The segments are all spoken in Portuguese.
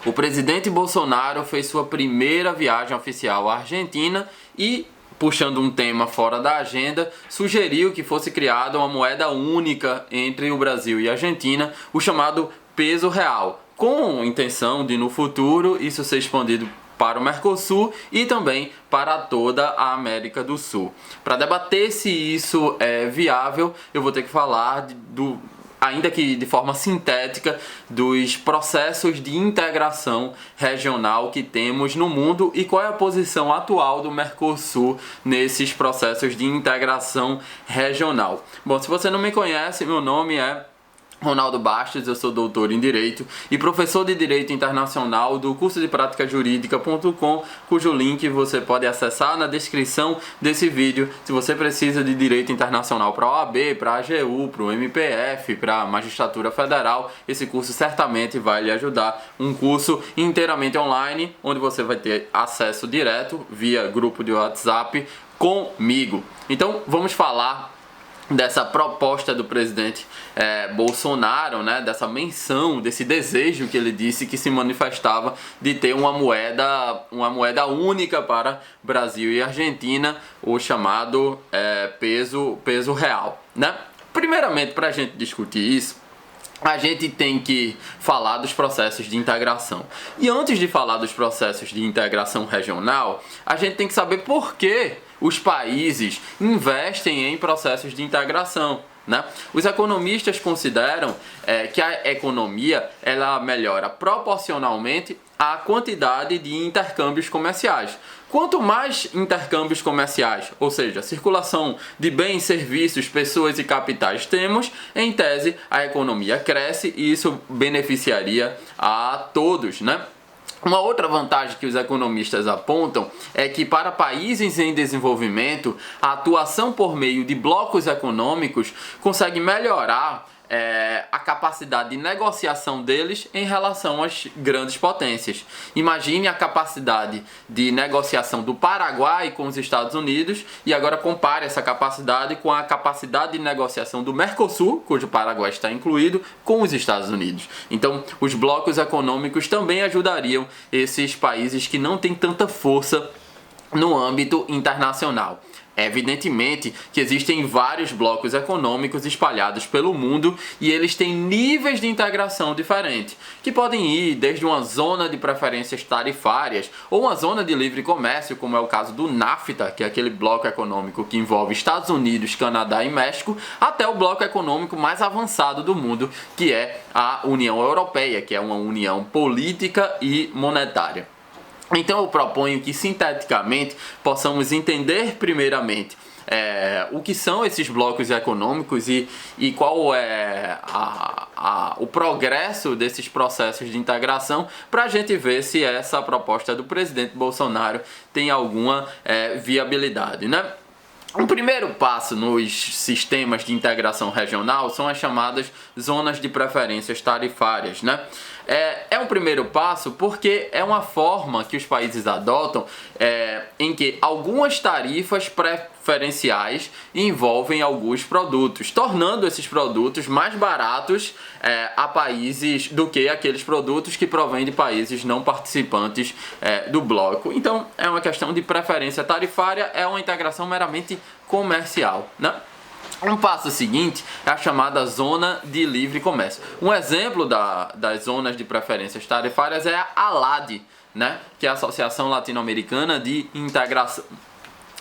O presidente Bolsonaro fez sua primeira viagem oficial à Argentina e, puxando um tema fora da agenda, sugeriu que fosse criada uma moeda única entre o Brasil e a Argentina, o chamado peso real, com a intenção de, no futuro, isso ser expandido para o Mercosul e também para toda a América do Sul. Para debater se isso é viável, eu vou ter que falar ainda que de forma sintética, dos processos de integração regional que temos no mundo e qual é a posição atual do Mercosul nesses processos de integração regional. Bom, se você não me conhece, meu nome é Ronaldo Bastos, eu sou doutor em Direito e professor de Direito Internacional do curso de Prática Jurídica.com, cujo link você pode acessar na descrição desse vídeo. Se você precisa de Direito Internacional para a OAB, para a AGU, para o MPF, para a Magistratura Federal, esse curso certamente vai lhe ajudar. Um curso inteiramente online, onde você vai ter acesso direto via grupo de WhatsApp comigo. Então, vamos falar dessa proposta do presidente Bolsonaro, né, dessa menção, desse desejo que ele disse que se manifestava de ter uma moeda única para Brasil e Argentina, o chamado peso real, né? Primeiramente, para a gente discutir isso, a gente tem que falar dos processos de integração. E antes de falar dos processos de integração regional, a gente tem que saber por que os países investem em processos de integração, né? Os economistas consideram que a economia ela melhora proporcionalmente à quantidade de intercâmbios comerciais. Quanto mais intercâmbios comerciais, ou seja, circulação de bens, serviços, pessoas e capitais temos, em tese a economia cresce e isso beneficiaria a todos, né? Uma outra vantagem que os economistas apontam é que para países em desenvolvimento, a atuação por meio de blocos econômicos consegue melhorar a capacidade de negociação deles em relação às grandes potências. Imagine a capacidade de negociação do Paraguai com os Estados Unidos e agora compare essa capacidade com a capacidade de negociação do Mercosul, cujo Paraguai está incluído, com os Estados Unidos. Então, os blocos econômicos também ajudariam esses países que não têm tanta força no âmbito internacional. Evidentemente que existem vários blocos econômicos espalhados pelo mundo e eles têm níveis de integração diferentes, que podem ir desde uma zona de preferências tarifárias ou uma zona de livre comércio, como é o caso do NAFTA, que é aquele bloco econômico que envolve Estados Unidos, Canadá e México, até o bloco econômico mais avançado do mundo, que é a União Europeia, que é uma união política e monetária. Então eu proponho que sinteticamente possamos entender primeiramente o que são esses blocos econômicos e qual é o progresso desses processos de integração para a gente ver se essa proposta do presidente Bolsonaro tem alguma viabilidade, né? O primeiro passo nos sistemas de integração regional são as chamadas zonas de preferências tarifárias, né? É um primeiro passo porque é uma forma que os países adotam em que algumas tarifas preferenciais envolvem alguns produtos, tornando esses produtos mais baratos a países do que aqueles produtos que provêm de países não participantes do bloco. Então é uma questão de preferência tarifária, é uma integração meramente comercial, né? Um passo seguinte é a chamada zona de livre comércio. Um exemplo das zonas de preferências tarifárias é a ALAD, né? Que é a Associação Latino-Americana de Integração.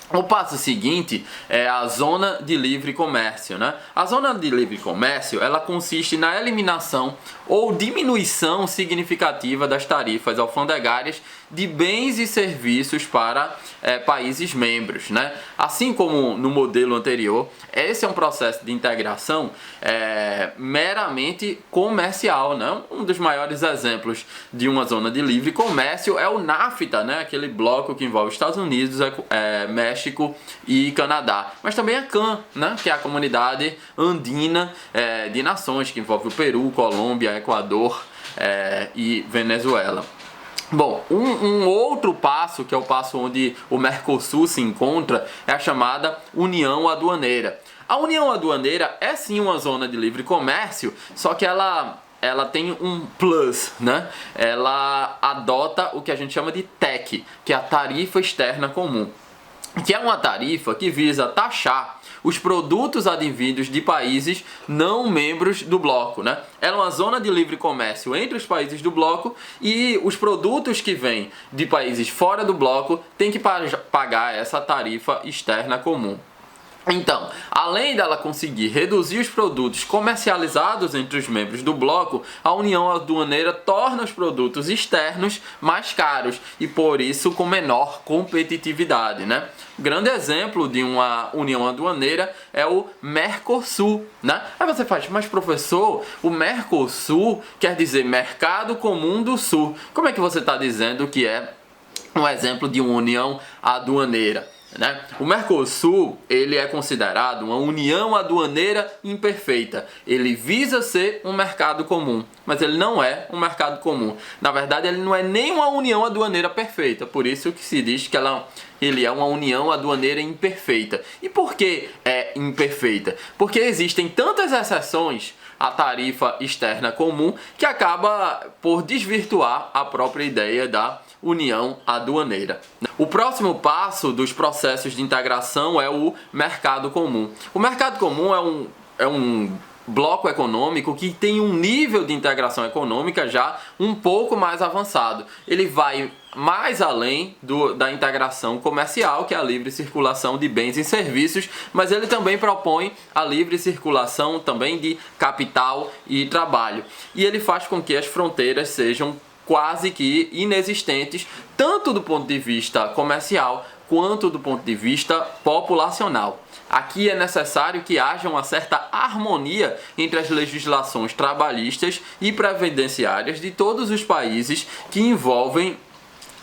O passo seguinte é a zona de livre comércio, né? A zona de livre comércio ela consiste na eliminação ou diminuição significativa das tarifas alfandegárias de bens e serviços para países membros, né? Assim como no modelo anterior, esse é um processo de integração meramente comercial, né? Um dos maiores exemplos de uma zona de livre comércio é o NAFTA, né? Aquele bloco que envolve Estados Unidos, México e Canadá. Mas também a CAN, né? Que é a Comunidade Andina de Nações, que envolve o Peru, Colômbia, Equador e Venezuela. Bom, um outro passo, que é o passo onde o Mercosul se encontra, é a chamada União Aduaneira. A União Aduaneira é sim uma zona de livre comércio, só que ela ela tem um plus, né? Ela adota o que a gente chama de TEC, que é a tarifa externa comum, que é uma tarifa que visa taxar os produtos advindos de países não membros do bloco, né? Ela é uma zona de livre comércio entre os países do bloco e os produtos que vêm de países fora do bloco têm que pagar essa tarifa externa comum. Então, além dela conseguir reduzir os produtos comercializados entre os membros do bloco, a união aduaneira torna os produtos externos mais caros e, por isso, com menor competitividade, né? Grande exemplo de uma união aduaneira é o Mercosul, né? Aí você faz, mas professor, o Mercosul quer dizer Mercado Comum do Sul. Como é que você está dizendo que é um exemplo de uma união aduaneira? Né? O Mercosul, ele é considerado uma união aduaneira imperfeita. Ele visa ser um mercado comum, mas ele não é um mercado comum. Na verdade, ele não é nem uma união aduaneira perfeita. Por isso que se diz que ele é uma união aduaneira imperfeita. E por que é imperfeita? Porque existem tantas exceções à tarifa externa comum que acaba por desvirtuar a própria ideia da união aduaneira. O próximo passo dos processos de integração é o mercado comum. O mercado comum é um bloco econômico que tem um nível de integração econômica já um pouco mais avançado. Ele vai mais além da integração comercial, que é a livre circulação de bens e serviços, mas ele também propõe a livre circulação também de capital e trabalho. E ele faz com que as fronteiras sejam quase que inexistentes, tanto do ponto de vista comercial quanto do ponto de vista populacional. Aqui é necessário que haja uma certa harmonia entre as legislações trabalhistas e previdenciárias de todos os países que envolvem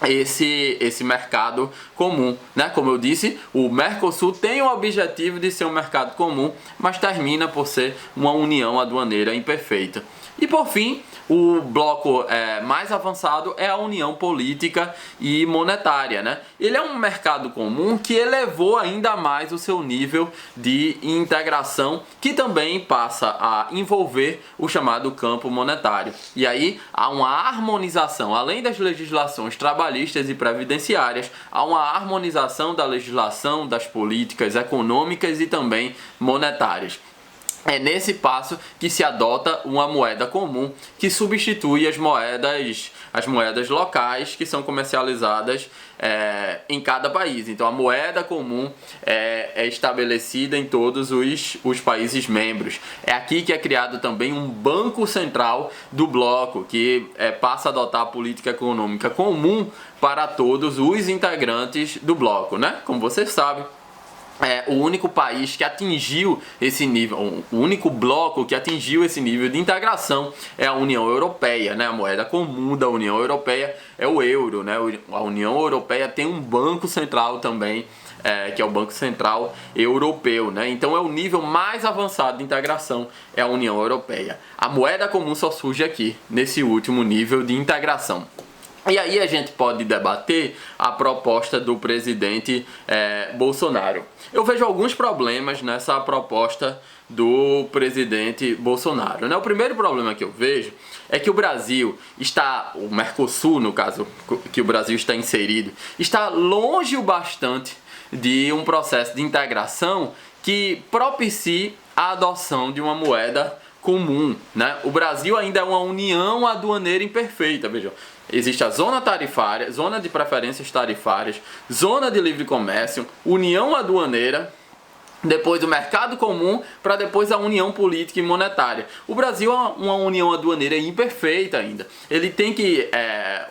esse mercado comum, né? Como eu disse, o Mercosul tem o objetivo de ser um mercado comum, mas termina por ser uma união aduaneira imperfeita. E por fim, o bloco mais avançado é a união política e monetária, né? Ele é um mercado comum que elevou ainda mais o seu nível de integração, que também passa a envolver o chamado campo monetário. E aí há uma harmonização, além das legislações trabalhistas e previdenciárias, há uma harmonização da legislação, das políticas econômicas e também monetárias. É nesse passo que se adota uma moeda comum que substitui as moedas locais que são comercializadas em cada país. Então a moeda comum é estabelecida em todos os países membros. É aqui que é criado também um banco central do bloco, que passa a adotar a política econômica comum para todos os integrantes do bloco, né? Como você sabe, o único país que atingiu esse nível, o único bloco que atingiu esse nível de integração é a União Europeia, né? A moeda comum da União Europeia é o euro, né? A União Europeia tem um banco central também, que é o Banco Central Europeu, né? Então é o nível mais avançado de integração, é a União Europeia. A moeda comum só surge aqui, nesse último nível de integração. E aí a gente pode debater a proposta do presidente Bolsonaro. Eu vejo alguns problemas nessa proposta do presidente Bolsonaro, né? O primeiro problema que eu vejo é que o Mercosul, no caso, que o Brasil está inserido, está longe o bastante de um processo de integração que propicie a adoção de uma moeda comum, né? O Brasil ainda é uma união aduaneira imperfeita, vejam. Existe a zona tarifária, zona de preferências tarifárias, zona de livre comércio, união aduaneira, depois o mercado comum, para depois a união política e monetária. O Brasil é uma união aduaneira imperfeita ainda. Ele tem que...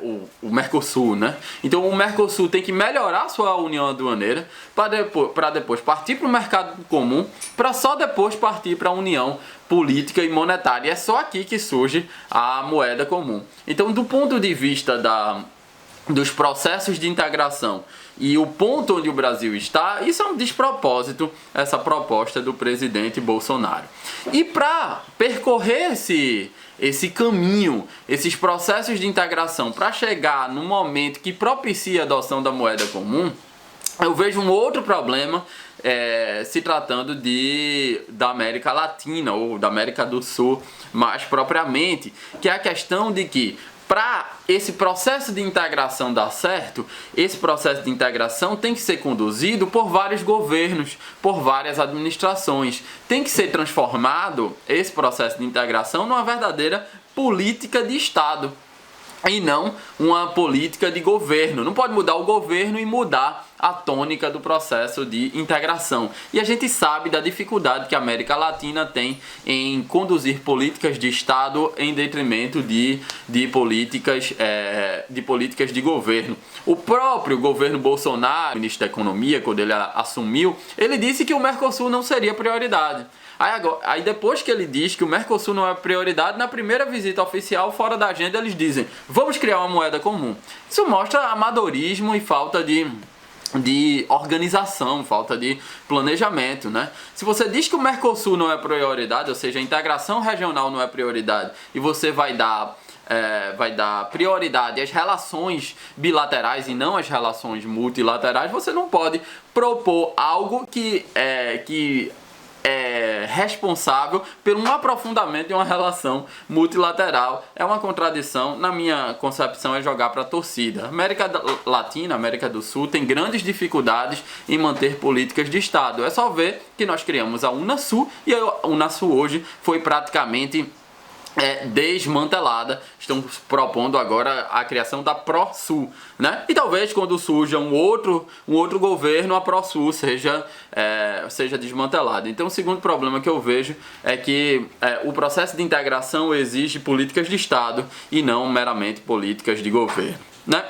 o Mercosul, né? Então o Mercosul tem que melhorar sua união aduaneira para depois partir para o mercado comum, para só depois partir para a união política e monetária. E é só aqui que surge a moeda comum. Então, do ponto de vista dos processos de integração e o ponto onde o Brasil está, isso é um despropósito, essa proposta do presidente Bolsonaro. E para percorrer esse caminho, esses processos de integração, para chegar no momento que propicia a adoção da moeda comum, eu vejo um outro problema se tratando da América Latina ou da América do Sul mais propriamente, que é a questão de que para esse processo de integração dar certo, esse processo de integração tem que ser conduzido por vários governos, por várias administrações. Tem que ser transformado esse processo de integração numa verdadeira política de Estado e não uma política de governo. Não pode mudar o governo e mudar a tônica do processo de integração. E a gente sabe da dificuldade que a América Latina tem em conduzir políticas de Estado em detrimento de políticas de governo. O próprio governo Bolsonaro, ministro da Economia, quando ele assumiu, ele disse que o Mercosul não seria prioridade. Aí depois que ele diz que o Mercosul não é prioridade, na primeira visita oficial fora da agenda eles dizem: vamos criar uma moeda comum. Isso mostra amadorismo e falta de organização, falta de planejamento, né? Se você diz que o Mercosul não é prioridade, ou seja, a integração regional não é prioridade, e você vai dar prioridade às relações bilaterais e não às relações multilaterais, você não pode propor algo que é responsável por um aprofundamento de uma relação multilateral. É uma contradição, na minha concepção, é jogar para a torcida. A América Latina, a América do Sul tem grandes dificuldades em manter políticas de Estado. É só ver que nós criamos a Unasul e a Unasul hoje foi praticamente desmantelada. Estão propondo agora a criação da ProSul, né? E talvez quando surja um outro governo, a ProSul seja desmantelada. Então o segundo problema que eu vejo é que o processo de integração exige políticas de Estado e não meramente políticas de governo, né?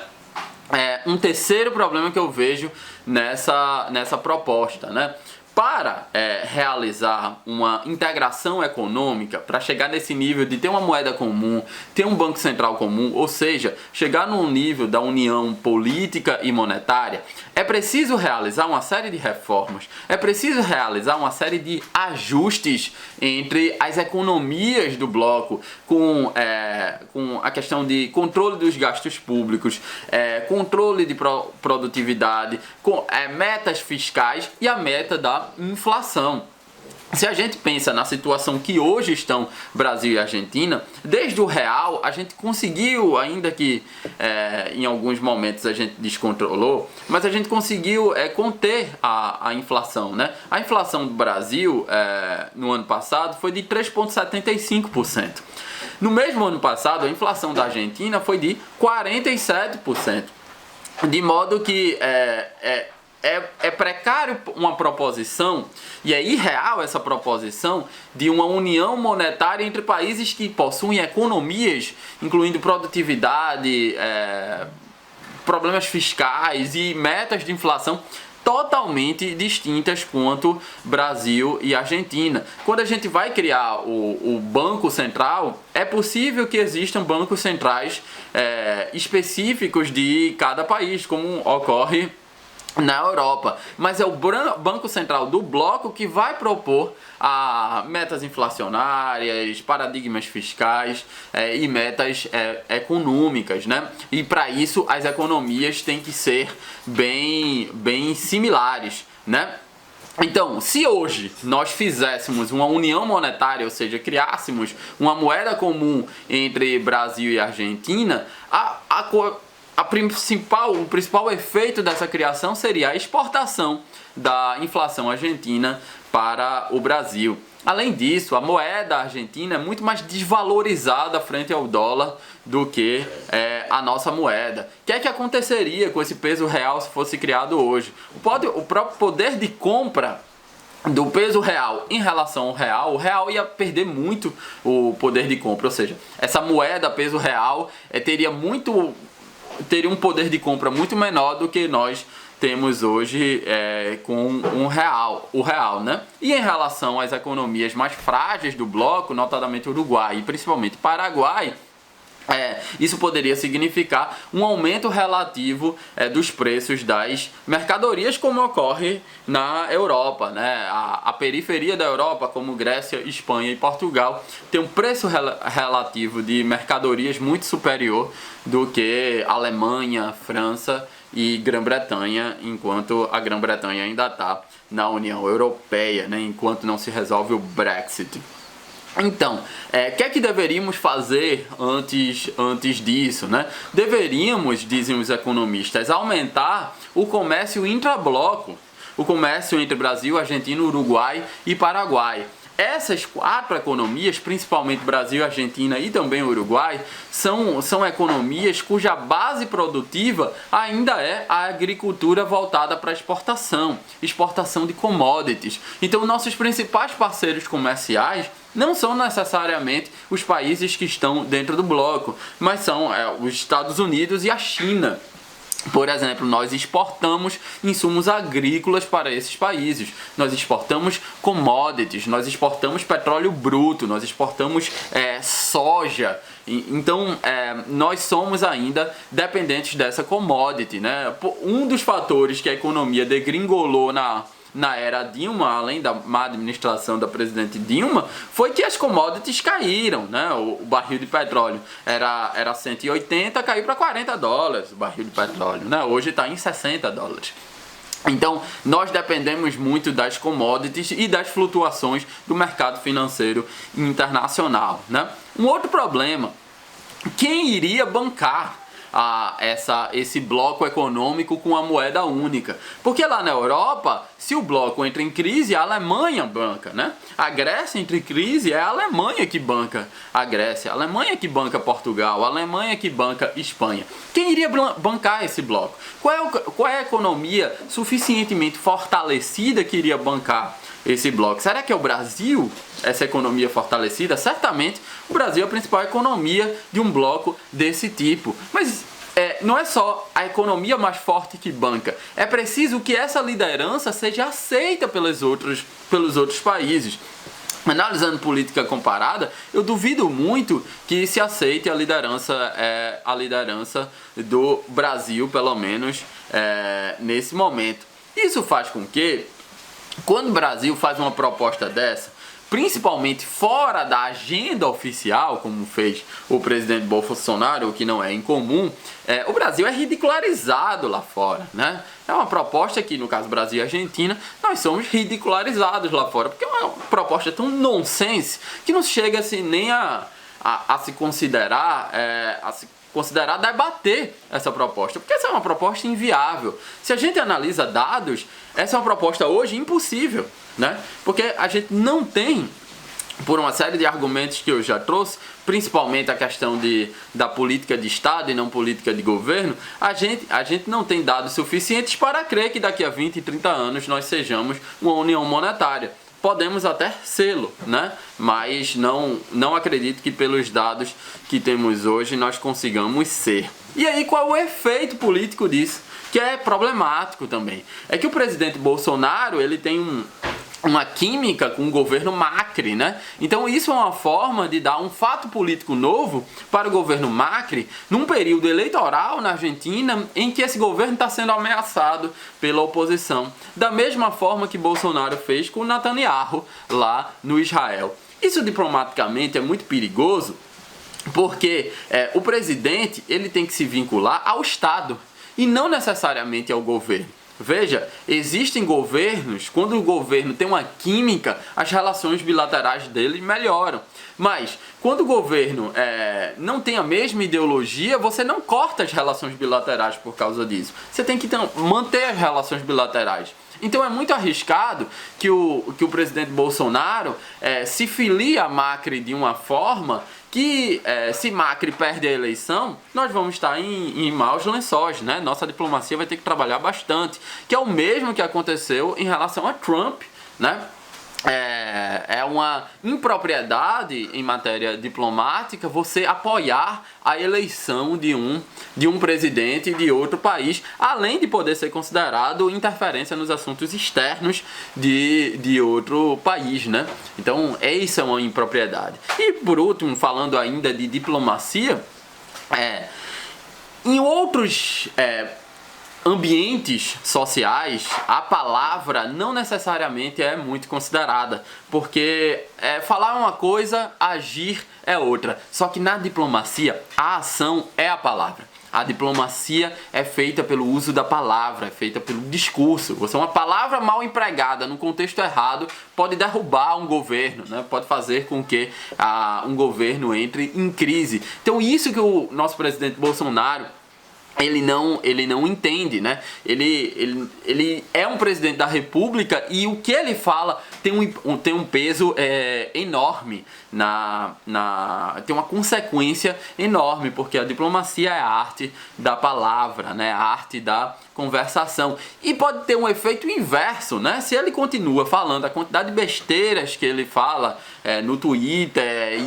Um terceiro problema que eu vejo nessa proposta, né? Para realizar uma integração econômica, para chegar nesse nível de ter uma moeda comum, ter um banco central comum, ou seja, chegar num nível da união política e monetária, é preciso realizar uma série de reformas, é preciso realizar uma série de ajustes entre as economias do bloco, com a questão de controle dos gastos públicos, controle de produtividade, com metas fiscais e a meta da inflação. Se a gente pensa na situação que hoje estão Brasil e Argentina, desde o real a gente conseguiu, ainda que em alguns momentos a gente descontrolou, mas a gente conseguiu conter a inflação, né? A inflação do Brasil no ano passado foi de 3,75%. No mesmo ano passado, a inflação da Argentina foi de 47%. De modo que é precário uma proposição, e é irreal essa proposição de uma união monetária entre países que possuem economias, incluindo produtividade, problemas fiscais e metas de inflação totalmente distintas quanto Brasil e Argentina. Quando a gente vai criar o Banco Central, é possível que existam bancos centrais específicos de cada país, como ocorre na Europa, mas é o Banco Central do bloco que vai propor metas inflacionárias, paradigmas fiscais e metas econômicas, né? E para isso as economias têm que ser bem similares, né? Então, se hoje nós fizéssemos uma união monetária, ou seja, criássemos uma moeda comum entre Brasil e Argentina, o principal efeito dessa criação seria a exportação da inflação argentina para o Brasil. Além disso, a moeda argentina é muito mais desvalorizada frente ao dólar do que a nossa moeda. O que é que aconteceria com esse peso real se fosse criado hoje? O próprio poder de compra do peso real em relação ao real, o real ia perder muito o poder de compra. Ou seja, essa moeda peso real teria um poder de compra muito menor do que nós temos hoje com o real, né? E em relação às economias mais frágeis do bloco, notadamente Uruguai e principalmente Paraguai, isso poderia significar um aumento relativo dos preços das mercadorias, como ocorre na Europa, né? A periferia da Europa, como Grécia, Espanha e Portugal, tem um preço relativo de mercadorias muito superior do que Alemanha, França e Grã-Bretanha, enquanto a Grã-Bretanha ainda está na União Europeia, né, enquanto não se resolve o Brexit. Então, o que é que deveríamos fazer antes disso, né? Deveríamos, dizem os economistas, aumentar o comércio intrabloco, o comércio entre Brasil, Argentina, Uruguai e Paraguai. Essas 4 economias, principalmente Brasil, Argentina e também Uruguai, são economias cuja base produtiva ainda é a agricultura voltada para exportação de commodities. Então, nossos principais parceiros comerciais não são necessariamente os países que estão dentro do bloco, mas são os Estados Unidos e a China. Por exemplo, nós exportamos insumos agrícolas para esses países, nós exportamos commodities, nós exportamos petróleo bruto, nós exportamos soja. Então, nós somos ainda dependentes dessa commodity, né? Um dos fatores que a economia degringolou na era Dilma, além da má administração da presidente Dilma, foi que as commodities caíram, né? O barril de petróleo era 180, caiu para $40 o barril de petróleo, né? Hoje está em $60. Então, nós dependemos muito das commodities e das flutuações do mercado financeiro internacional, né? Um outro problema, quem iria bancar esse bloco econômico com a moeda única? Porque lá na Europa, se o bloco entra em crise, a Alemanha banca, né? A Grécia entra em crise, é a Alemanha que banca a Grécia, a Alemanha que banca Portugal, a Alemanha que banca Espanha. Quem iria bancar esse bloco? Qual é a economia suficientemente fortalecida que iria bancar esse bloco? Será que é o Brasil, essa economia fortalecida? Certamente o Brasil é a principal economia de um bloco desse tipo. Mas não é só a economia mais forte que banca. É preciso que essa liderança seja aceita pelos outros países. Analisando política comparada, eu duvido muito que se aceite a liderança do Brasil, pelo menos nesse momento. Isso faz com que, quando o Brasil faz uma proposta dessa, principalmente fora da agenda oficial, como fez o presidente Bolsonaro, o que não é incomum, o Brasil é ridicularizado lá fora, né? É uma proposta que, no caso Brasil e Argentina, nós somos ridicularizados lá fora, porque é uma proposta tão nonsense que não chega assim, nem a se considerar, debater essa proposta, porque essa é uma proposta inviável. Se a gente analisa dados, essa é uma proposta hoje impossível, né? Porque a gente não tem, por uma série de argumentos que eu já trouxe, principalmente a questão da política de Estado e não política de governo, a gente não tem dados suficientes para crer que daqui a 20 e 30 anos nós sejamos uma união monetária. Podemos até sê-lo, né? Mas não acredito que pelos dados que temos hoje nós consigamos ser. E aí, qual é o efeito político disso? Que é problemático também. É que o presidente Bolsonaro, ele tem uma química com o governo Macri, né? Então isso é uma forma de dar um fato político novo para o governo Macri num período eleitoral na Argentina em que esse governo está sendo ameaçado pela oposição, da mesma forma que Bolsonaro fez com Netanyahu lá no Israel. Isso diplomaticamente é muito perigoso, porque o presidente ele tem que se vincular ao Estado e não necessariamente ao governo. Veja, existem governos, quando o governo tem uma química, as relações bilaterais dele melhoram. Mas, quando o governo não tem a mesma ideologia, você não corta as relações bilaterais por causa disso. Você tem que manter as relações bilaterais. Então é muito arriscado que o presidente Bolsonaro se filie a Macri de uma forma que, se Macri perde a eleição, nós vamos estar em maus lençóis, né? Nossa diplomacia vai ter que trabalhar bastante, que é o mesmo que aconteceu em relação a Trump, né? É uma impropriedade em matéria diplomática você apoiar a eleição de um presidente de outro país, além de poder ser considerado interferência nos assuntos externos de outro país, né? Então, isso é uma impropriedade. E, por último, falando ainda de diplomacia, em outros ambientes sociais, a palavra não necessariamente é muito considerada, porque falar uma coisa, agir é outra. Só que na diplomacia, a ação é a palavra. A diplomacia é feita pelo uso da palavra, é feita pelo discurso. Você, uma palavra mal empregada no contexto errado pode derrubar um governo, né? Pode fazer com que um governo entre em crise. Então isso que o nosso presidente Bolsonaro ele não entende, né? Ele é um presidente da República e o que ele fala tem um peso enorme, tem uma consequência enorme, porque a diplomacia é a arte da palavra, né? A arte da conversação. E pode ter um efeito inverso, né? Se ele continua falando a quantidade de besteiras que ele fala no Twitter e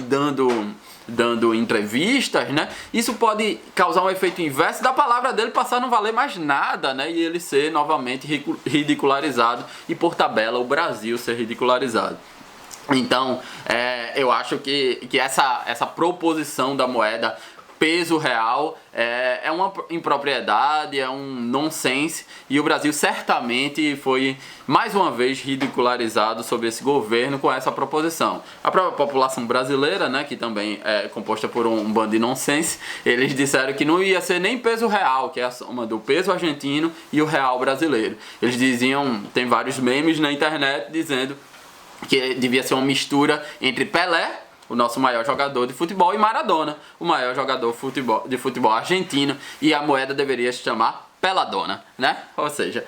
dando entrevistas, né? Isso pode causar um efeito inverso da palavra dele passar a não valer mais nada, né? E ele ser novamente ridicularizado e, por tabela, o Brasil ser ridicularizado. Então, eu acho que essa proposição da moeda peso real é uma impropriedade, é um nonsense, e o Brasil certamente foi mais uma vez ridicularizado sob esse governo com essa proposição. A própria população brasileira, né, que também é composta por um bando de nonsense, eles disseram que não ia ser nem peso real, que é a soma do peso argentino e o real brasileiro. Eles diziam, tem vários memes na internet dizendo que devia ser uma mistura entre Pelé, o nosso maior jogador de futebol, e Maradona, o maior jogador de futebol argentino, e a moeda deveria se chamar Peladona, né? Ou seja,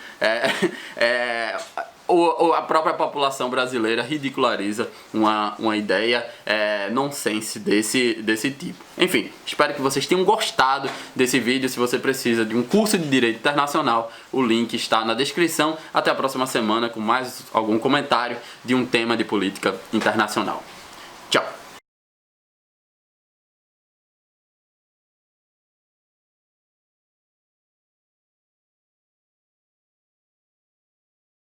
a própria população brasileira ridiculariza uma ideia nonsense desse tipo. Enfim, espero que vocês tenham gostado desse vídeo. Se você precisa de um curso de Direito Internacional, o link está na descrição. Até a próxima semana com mais algum comentário de um tema de política internacional.